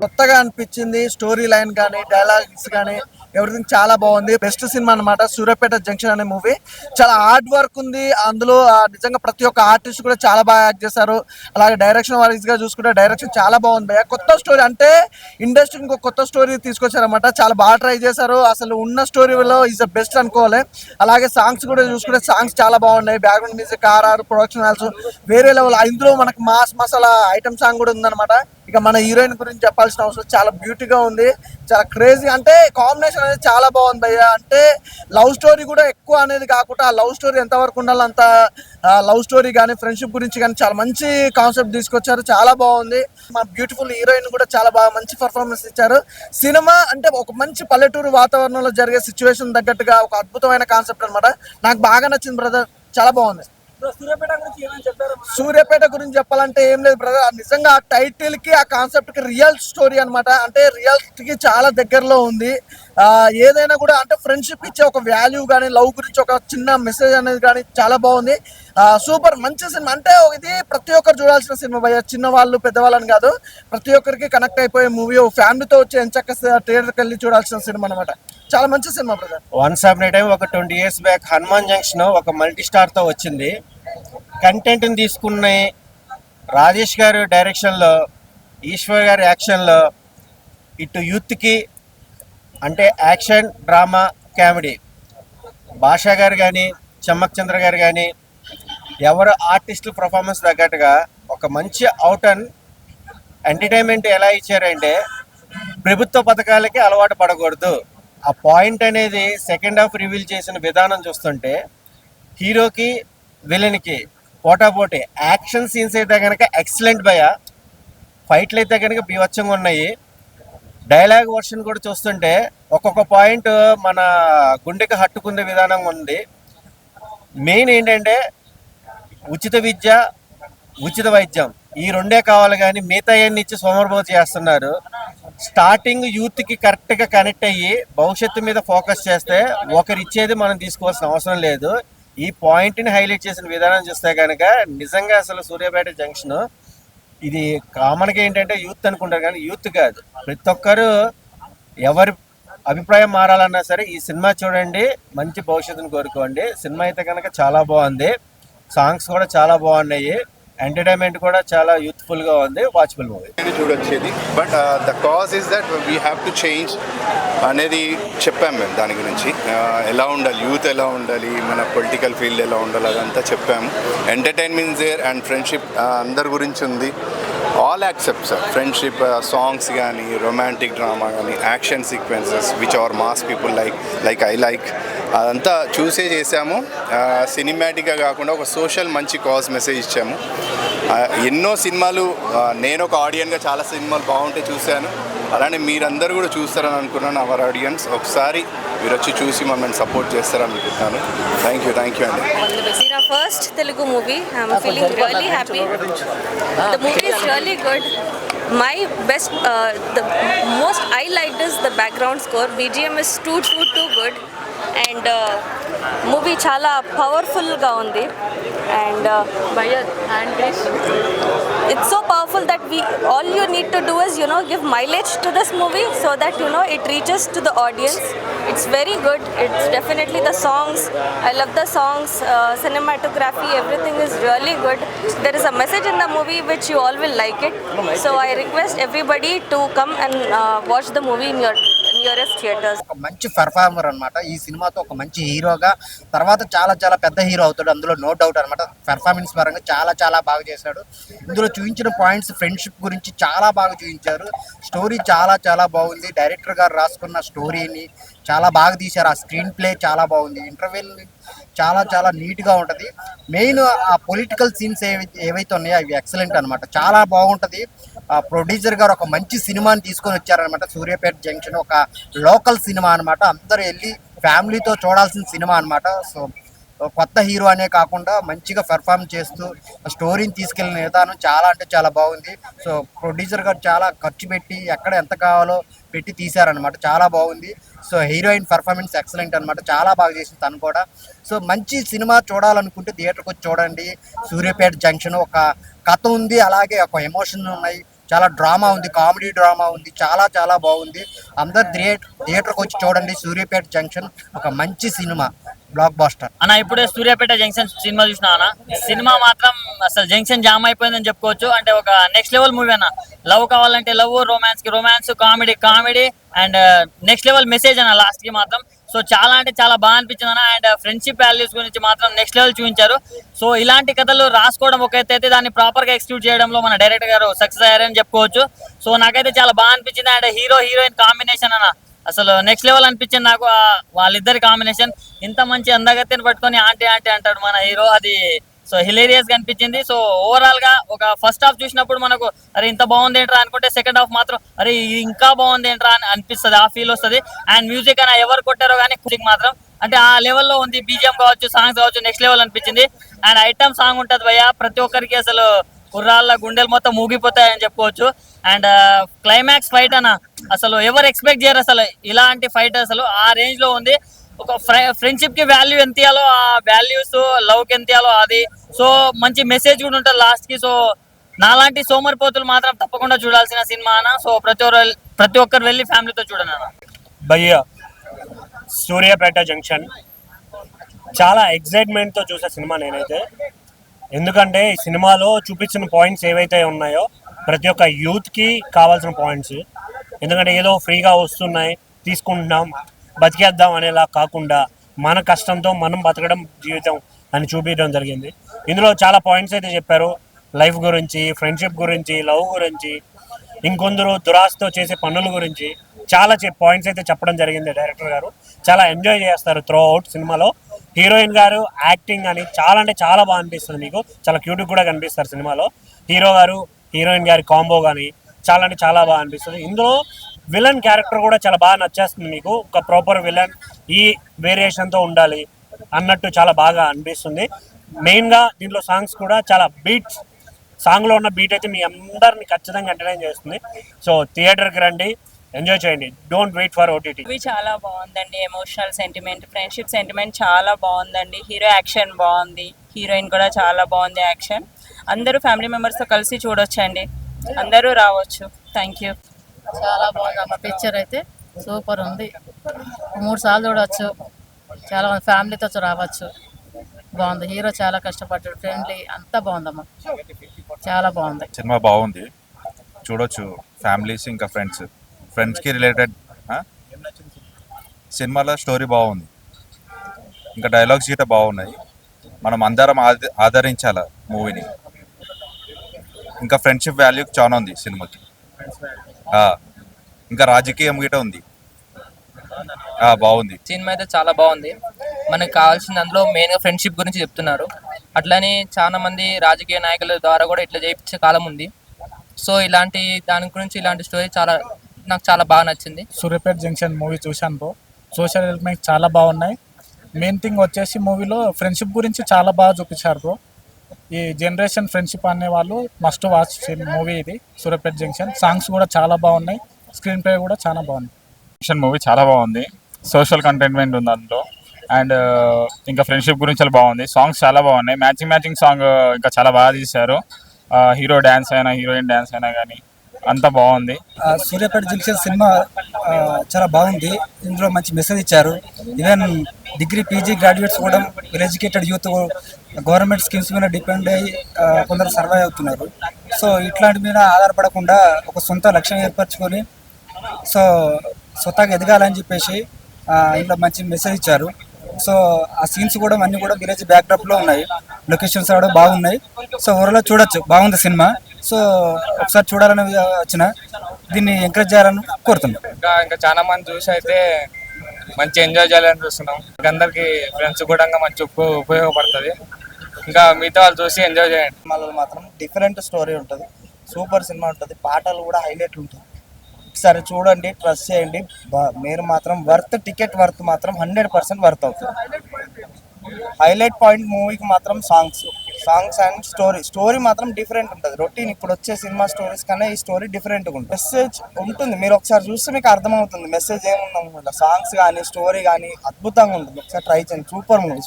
కొత్తగా అనిపించింది. Story line కానీ, డైలాగ్స్ కానీ ఎవ్రీథింగ్ చాలా బాగుంది. బెస్ట్ సినిమా అనమాట సూర్యాపేట జంక్షన్ అనే మూవీ. చాలా హార్డ్ వర్క్ ఉంది అందులో. నిజంగా ప్రతి ఒక్క ఆర్టిస్ట్ కూడా చాలా బాగా యాక్ట్ చేశారు. అలాగే డైరెక్షన్ వైజ్ గా చూసుకుంటే డైరెక్షన్ చాలా బాగుంది. కొత్త స్టోరీ అంటే ఇండస్ట్రీ ఇంకో కొత్త స్టోరీ తీసుకొచ్చారనమాట. చాలా బాగా ట్రై చేశారు. అసలు ఉన్న స్టోరీలో ఈజ్ ద బెస్ట్ అనుకోవాలి. అలాగే సాంగ్స్ కూడా చూసుకుంటే సాంగ్స్ చాలా బాగున్నాయి. Background music, RR, production values వేరే లెవెల్. ఇందులో మనకు మాస్ మసాలా ఐటమ్ సాంగ్ కూడా ఉందన్నమాట. ఇక మన హీరోయిన్ గురించి చెప్పాల్సిన అవసరం, చాలా బ్యూటీగా ఉంది, చాలా క్రేజీ. అంటే కాంబినేషన్ అనేది చాలా బాగుంది భయ్య. అంటే లవ్ స్టోరీ కూడా ఎక్కువ అనేది కాకుండా ఆ లవ్ స్టోరీ ఎంతవరకు ఉండాలి అంత లవ్ స్టోరీ కానీ ఫ్రెండ్షిప్ గురించి కానీ చాలా మంచి కాన్సెప్ట్ తీసుకొచ్చారు. చాలా బాగుంది. మా బ్యూటిఫుల్ హీరోయిన్ కూడా చాలా బాగా మంచి పర్ఫార్మెన్స్ ఇచ్చారు. సినిమా అంటే ఒక మంచి పల్లెటూరు వాతావరణంలో జరిగే సిచ్యువేషన్ తగ్గట్టుగా ఒక అద్భుతమైన కాన్సెప్ట్ అనమాట. నాకు బాగా నచ్చింది బ్రదర్, చాలా బాగుంది. సూర్యాపేట గురించి చెప్పాలంటే ఏం లేదు బ్రదర్, నిజంగా ఆ టైటిల్ కి ఆ కాన్సెప్ట్ కి రియల్ స్టోరీ అనమాట. అంటే రియాలిటీకి చాలా దగ్గరలో ఉంది. ఏదైనా కూడా అంటే ఫ్రెండ్షిప్ ఇచ్చే ఒక వాల్యూ కానీ, లవ్ గురించి ఒక చిన్న మెసేజ్ అనేది కానీ చాలా బాగుంది. సూపర్ మంచి సినిమా. అంటే ఇది ప్రతి ఒక్కరు చూడాల్సిన సినిమా భయ్య, చిన్న వాళ్ళు పెద్దవాళ్ళని కాదు, ప్రతి ఒక్కరికి కనెక్ట్ అయిపోయే మూవీ. ఫ్యామిలీతో వచ్చి ఎంచక్క థియేటర్కి వెళ్ళి చూడాల్సిన సినిమా అనమాట. చాలా మంచి cinema brother. Once up time ఒక 20 years బ్యాక్ హనుమాన్ జంక్షన్ ఒక మల్టీ స్టార్ తో వచ్చింది. కంటెంట్ ని తీసుకున్న రాజేష్ గారు డైరెక్షన్లో, ఈశ్వర్ గారి యాక్షన్లో, ఇటు యూత్కి అంటే యాక్షన్, డ్రామా, కామెడీ, భాషా గారు కానీ, చమ్మక్ చంద్ర గారు కానీ ఎవరు ఆర్టిస్టుల పర్ఫార్మెన్స్ తగ్గట్టుగా ఒక మంచి అవుట్ అండ్ ఎంటర్టైన్మెంట్ ఎలా ఇచ్చారంటే ప్రభుత్వ పథకాలకి అలవాటు పడకూడదు. ఆ పాయింట్ అనేది సెకండ్ హాఫ్ రివీల్ చేసిన విధానం చూస్తుంటే హీరోకి విలన్కి పోటాపోటీ. యాక్షన్ సీన్స్ అయితే కనుక ఎక్సలెంట్ భయ, ఫైట్లు అయితే కనుక బీవచ్చంగా ఉన్నాయి. డైలాగ్ వర్షన్ కూడా చూస్తుంటే ఒక్కొక్క పాయింట్ మన గుండెకి హట్టుకునే విధానంగా ఉంది. మెయిన్ ఏంటంటే ఉచిత విద్య, ఉచిత వైద్యం ఈ రెండే కావాలి, కానీ మిగతా అన్ని ఇచ్చి సోమరబోతు చేస్తున్నారు. స్టార్టింగ్ యూత్కి కరెక్ట్గా కనెక్ట్ అయ్యి భవిష్యత్తు మీద ఫోకస్ చేస్తే ఒకరు ఇచ్చేది మనం తీసుకోవాల్సిన అవసరం లేదు. ఈ పాయింట్ని హైలైట్ చేసిన విధానం చూస్తే కనుక నిజంగా అసలు సూర్యాపేట జంక్షన్ ఇది కామన్గా ఏంటంటే యూత్ అనుకుంటారు, కానీ యూత్ కాదు, ప్రతి ఒక్కరు ఎవరి అభిప్రాయం మారాలన్నా సరే ఈ సినిమా చూడండి, మంచి భవిష్యత్తును కోరుకోండి. సినిమా అయితే కనుక చాలా బాగుంది, సాంగ్స్ కూడా చాలా బాగున్నాయి, ఎంటర్టైన్మెంట్ కూడా చాలా యూత్ఫుల్ గా ఉంది. వాచబుల్ మూవీ చూడొచ్చేది. But the cause is that we have to change అనేది చెప్పాము మేము. దాని గురించి ఎలా ఉండాలి, యూత్ ఎలా ఉండాలి, మన పొలిటికల్ ఫీల్డ్ ఎలా ఉండాలి, అదంతా చెప్పాము. ఎంటర్టైన్మెంట్ దేర్ అండ్ ఫ్రెండ్షిప్ అందరి గురించి ఉంది. ఆల్ యాక్సెప్ట్స్ ఫ్రెండ్షిప్, సాంగ్స్ కానీ, రొమాంటిక్ డ్రామా కానీ, action sequences which are mass people like I like, అదంతా చూసే చేసాము. సినిమాటిక్గా కాకుండా ఒక సోషల్ మంచి కాజ్ మెసేజ్ ఇచ్చాము. ఎన్నో సినిమాలు నేను ఒక ఆడియన్గా చాలా సినిమాలు బాగుంటే చూశాను. అలానే మీరందరూ కూడా చూస్తారని అనుకున్నాను. అవర్ ఆడియన్స్ ఒకసారి మీరు వచ్చి చూసి మమ్మల్ని సపోర్ట్ చేస్తారని అనుకుంటున్నాను. థ్యాంక్ యూ అండి. First Telugu movie. I'm feeling really happy. The movie is really good. My best, the most I liked is the background score. BGM is too good. And movie chala powerful ga undi. And it's so powerful that all you need to do is give mileage to this movie so that it reaches to the audience. It's very good. It's definitely the songs. I love the songs, cinematography, everything is really good. There is a message in the movie which you all will like it. So I request everybody to come and watch the movie in your nearest theatres. ఒక మంచి performer అనమాట. ఈ సినిమాతో ఒక మంచి హీరోగా తర్వాత చాలా చాలా పెద్ద హీరో అవుతాడు, అందులో నో డౌట్ అనమాట. పెర్ఫార్మెన్స్ పరంగా చాలా చాలా బాగా చేశాడు. ఇందులో చూపించిన పాయింట్స్ ఫ్రెండ్షిప్ గురించి చాలా బాగా చూపించారు. స్టోరీ చాలా చాలా బాగుంది. డైరెక్టర్ గారు రాసుకున్న స్టోరీని చాలా బాగా తీశారు. ఆ స్క్రీన్ ప్లే చాలా బాగుంది. ఇంటర్వెల్ చాలా చాలా నీట్గా ఉంటుంది. మెయిన్ ఆ పొలిటికల్ సీన్స్ ఏవైతే ఉన్నాయో అవి ఎక్సలెంట్ అనమాట, చాలా బాగుంటుంది. ప్రొడ్యూసర్ గారు ఒక మంచి సినిమాని తీసుకొని వచ్చారనమాట. సూర్యాపేట జంక్షన్ ఒక లోకల్ సినిమా అనమాట. అందరూ వెళ్ళి ఫ్యామిలీతో చూడాల్సిన సినిమా అనమాట. సో కొత్త హీరో అనే కాకుండా మంచిగా పెర్ఫార్మ్ చేస్తూ స్టోరీని తీసుకెళ్ళిన విధానం చాలా అంటే చాలా బాగుంది. సో ప్రొడ్యూసర్ గారు చాలా ఖర్చు పెట్టి ఎక్కడ ఎంత కావాలో పెట్టి తీశారనమాట, చాలా బాగుంది. సో హీరోయిన్ పర్ఫార్మెన్స్ ఎక్సలెంట్ అనమాట, చాలా బాగా చేసింది తను కూడా. సో మంచి సినిమా చూడాలనుకుంటే థియేటర్కి వచ్చి చూడండి. సూర్యాపేట జంక్షన్ ఒక కథ ఉంది, అలాగే ఒక ఎమోషన్ ఉన్నాయి, చాలా డ్రామా ఉంది, కామెడీ డ్రామా ఉంది, చాలా చాలా బాగుంది. అందరు థియేటర్కి వచ్చి చూడండి. సూర్యాపేట జంక్షన్ ఒక మంచి సినిమా, బ్లాక్ బాస్టర్. అన్న ఇప్పుడే సూర్యాపేట జంక్షన్ సినిమా చూసినా అన్న. సినిమా మాత్రం అసలు జంక్షన్ జామ్ అయిపోయిందని చెప్పుకోవచ్చు. అంటే ఒక నెక్స్ట్ లెవెల్ మూవీ అన్న. లవ్ కావాలంటే లవ్, రొమాన్స్ కి romance, comedy comedy and next level message అన్న లాస్ట్ కి మాత్రం. సో చాలా అంటే చాలా బాగా అనిపించింది అన్న. అండ్ ఫ్రెండ్షిప్ వాల్యూస్ గురించి మాత్రం నెక్స్ట్ లెవెల్ చూపించారు. సో ఇలాంటి కథలు రాసుకోవడం ఒక ఎత్తు అయితే దాన్ని ప్రాపర్ గా ఎక్స్క్యూట్ చేయడంలో మన డైరెక్టర్ గారు సక్సెస్ అయ్యారని చెప్పుకోవచ్చు. సో నాకైతే చాలా బాగా అనిపించింది. అండ్ హీరో హీరోయిన్ కాంబినేషన్ అన్న అసలు నెక్స్ట్ లెవెల్ అనిపించింది నాకు. వాళ్ళిద్దరి కాంబినేషన్ ఇంత మంచి అందగత్తిని పట్టుకొని ఆంటీ ఆంటీ అంటాడు మన హీరో, అది సో హిలేరియస్ గా అనిపించింది. సో ఓవరాల్ గా ఒక ఫస్ట్ హాఫ్ చూసినప్పుడు మనకు అరే ఇంత బాగుంది ఏంట్రా అనుకుంటే సెకండ్ హాఫ్ మాత్రం అరే ఇంకా బాగుంది ఏంట్రా అని అనిపిస్తుంది, ఆ ఫీల్ వస్తుంది. అండ్ మ్యూజిక్ అని ఎవరు కొట్టారో కానీ మ్యూజిక్ మాత్రం అంటే ఆ లెవెల్లో ఉంది. బీజిఎం కావచ్చు, సాంగ్స్ కావచ్చు, నెక్స్ట్ లెవెల్ అనిపించింది. అండ్ ఐటమ్ సాంగ్ ఉంటుంది భయ్య, ప్రతి ఒక్కరికి అసలు కుర్రాళ్ళ గుండెలు మొత్తం మూగిపోతాయని చెప్పుకోవచ్చు. అండ్ క్లైమాక్స్ ఫైట్ అన్న అసలు ఎవరు ఎక్స్పెక్ట్ చేయరు అసలు ఇలాంటి ఫైట్, అసలు ఆ రేంజ్ లో ఉంది. ఒక ఫ్రెండ్షిప్ కి వాల్యూ ఎంత ఇవ్వాలో ఆ వాల్యూస్, లవ్ కి ఎంత ఇవ్వాలో అది. సో మంచి మెసేజ్ కూడా ఉంటుంది లాస్ట్ కి. సో నాలాంటి సోమరిపోతులు మాత్రం తప్పకుండా చూడాల్సిన సినిమా అన్న. సో ప్రతి ఒక్కరు వెళ్ళి ఫ్యామిలీతో చూడండి అన్న. భయ్య సూర్యాపేట జంక్షన్ చాలా ఎక్సైట్మెంట్తో చూసే సినిమా నేనైతే. ఎందుకంటే ఈ సినిమాలో చూపించిన పాయింట్స్ ఏవైతే ఉన్నాయో ప్రతి ఒక్క యూత్కి కావాల్సిన పాయింట్స్. ఎందుకంటే ఏదో ఫ్రీగా వస్తున్నాయి తీసుకుంటున్నాం బతికేద్దాం అనేలా కాకుండా మన కష్టంతో మనం బతకడం జీవితం అని చూపించడం జరిగింది. ఇందులో చాలా పాయింట్స్ అయితే చెప్పారు, లైఫ్ గురించి, ఫ్రెండ్షిప్ గురించి, లవ్ గురించి, ఇంకొందరు దురాశతో చేసే పనుల గురించి చాలా పాయింట్స్ అయితే చెప్పడం జరిగింది. డైరెక్టర్ గారు చాలా ఎంజాయ్ చేస్తారు త్రూ అవుట్ సినిమాలో. హీరోయిన్ గారు యాక్టింగ్ అని చాలా అంటే చాలా బాగా అనిపిస్తుంది. మీకు చాలా క్యూట్ కూడా కనిపిస్తారు సినిమాలో. హీరో గారు హీరోయిన్ గారి కాంబో కానీ చాలా అంటే చాలా బాగా అనిపిస్తుంది. ఇందులో విలన్ క్యారెక్టర్ కూడా చాలా బాగా నచ్చేస్తుంది మీకు. ఒక ప్రాపర్ విలన్ ఈ వేరియేషన్తో ఉండాలి అన్నట్టు చాలా బాగా అనిపిస్తుంది. మెయిన్గా దీంట్లో సాంగ్స్ కూడా చాలా బీట్స్, సాంగ్లో ఉన్న బీట్ అయితే మీ అందరిని ఖచ్చితంగా ఎంటర్టైన్ చేస్తుంది. సో థియేటర్కి రండి, ఎంజాయ్ చేయండి, don't wait for OTT. Movie చాలా బాగుందండి. ఎమోషనల్ సెంటిమెంట్, ఫ్రెండ్షిప్ సెంటిమెంట్ చాలా బాగుందండి. హీరో యాక్షన్ బాగుంది, హీరోయిన్ కూడా చాలా బాగుంది యాక్షన్. అందరూ ఫ్యామిలీ మెంబర్స్తో కలిసి చూడొచ్చండి, అందరూ రావచ్చు. Thank you. చాలా బాగుంది అమ్మ, పిక్చర్ అయితే సూపర్ ఉంది. 3 సార్లు చూడవచ్చు, చాలా మంది ఫ్యామిలీతో రావచ్చు. బాగుంది, హీరో చాలా కష్టపడ్డాడు, ఫ్రెండ్లీ, అంతా బాగుందమ్మా, చాలా బాగుంది. సినిమా బాగుంది, చూడొచ్చు ఫ్యామిలీస్ ఇంకా ఫ్రెండ్స్కి రిలేటెడ్. సినిమాలో స్టోరీ బాగుంది, ఇంకా డైలాగ్స్ గిట్ట బాగున్నాయి. మనం అందరం ఆదరించాల మూవీని. ఇంకా ఫ్రెండ్షిప్ వాల్యూ చాలా ఉంది సినిమాకి. ఇంకా రాజకీయం గిట్ట ఉంది, బాగుంది. సినిమా అయితే చాలా బాగుంది. మనకు కావాల్సిన అందులో మెయిన్గా ఫ్రెండ్షిప్ గురించి చెప్తున్నారు. అట్లనే చాలా మంది రాజకీయ నాయకుల ద్వారా కూడా ఇట్లా చేయించే కాలం ఉంది. సో ఇలాంటి దాని గురించి ఇలాంటి స్టోరీ నాకు చాలా బాగా నచ్చింది. సూర్యాపేట జంక్షన్ మూవీ చూశాను బ్రో. సోషల్ ఎలిమెంట్స్ చాలా బాగున్నాయి. మెయిన్ థింగ్ వచ్చేసి మూవీలో ఫ్రెండ్షిప్ గురించి చాలా బాగా చూపించారు బ్రో. ఈ జనరేషన్ ఫ్రెండ్షిప్ అనే వాళ్ళు మస్ట్ వాచ్ మూవీ ఇది సూర్యాపేట జంక్షన్. సాంగ్స్ కూడా చాలా బాగున్నాయి, స్క్రీన్ ప్లే కూడా చాలా బాగుంది. జంక్షన్ మూవీ చాలా బాగుంది, సోషల్ కంటెంట్మెంట్ ఉంది అందులో. అండ్ ఇంకా ఫ్రెండ్షిప్ గురించి చాలా బాగుంది. సాంగ్స్ చాలా బాగున్నాయి, మ్యాచింగ్ సాంగ్ ఇంకా చాలా బాగా తీశారు. హీరో డ్యాన్స్ అయినా హీరోయిన్ డ్యాన్స్ అయినా కానీ అంతా బాగుంది. సూర్యాపేట జంక్షన్ సినిమా చాలా బాగుంది. ఇందులో మంచి మెసేజ్ ఇచ్చారు. ఈవెన్ డిగ్రీ పీజీ గ్రాడ్యుయేట్స్ కూడా well educated youth government schemes మీద డిపెండ్ అయ్యి కొందరు సర్వైవ్ అవుతున్నారు. సో ఇట్లాంటి మీద ఆధారపడకుండా ఒక సొంత లక్ష్యం ఏర్పరచుకొని సో స్వతహాగా ఎదగాలని చెప్పేసి ఇంట్లో మంచి మెసేజ్ ఇచ్చారు. సో ఆ సీన్స్ కూడా అన్నీ కూడా విలేజ్ బ్యాక్డ్రాప్లో ఉన్నాయి, లొకేషన్స్ కూడా బాగున్నాయి. సో ఓవరాల్ చూడొచ్చు, బాగుంది సినిమా. సో ఒకసారి చూడాలని వచ్చిన దీన్ని ఎంకరేజ్ చేయాలని కోరుతున్నాం. ఇంకా చాలా మంది చూసి అయితే మంచి ఎంజాయ్ చేయాలని చూస్తున్నాం. అందరికి ఫ్రెండ్స్ కూడా మంచి ఉపయోగపడుతుంది. ఇంకా మిగతా వాళ్ళు చూసి ఎంజాయ్ చేయండి. సినిమాలో మాత్రం డిఫరెంట్ స్టోరీ ఉంటుంది, సూపర్ సినిమా ఉంటుంది, పాటలు కూడా హైలైట్ ఉంటుంది. ఒకసారి చూడండి, ట్రస్ట్ చేయండి. మీరు మాత్రం టికెట్ వర్త్ మాత్రం 100% వర్త్ అవుతుంది. హైలైట్ పాయింట్ మూవీకి మాత్రం సాంగ్స్ అండ్ స్టోరీ మాత్రం డిఫరెంట్ ఉంటుంది. రొటీన్ ఇప్పుడు వచ్చే సినిమా స్టోరీస్ కన్నా ఈ స్టోరీ డిఫరెంట్గా ఉంటుంది. మెసేజ్ ఉంటుంది, మీరు ఒకసారి చూస్తే మీకు అర్థమవుతుంది మెసేజ్ ఏముందనుకుంటా. సాంగ్స్ కానీ స్టోరీ కానీ అద్భుతంగా ఉంటుంది. ఒకసారి ట్రై చేయండి, సూపర్ మూవీ.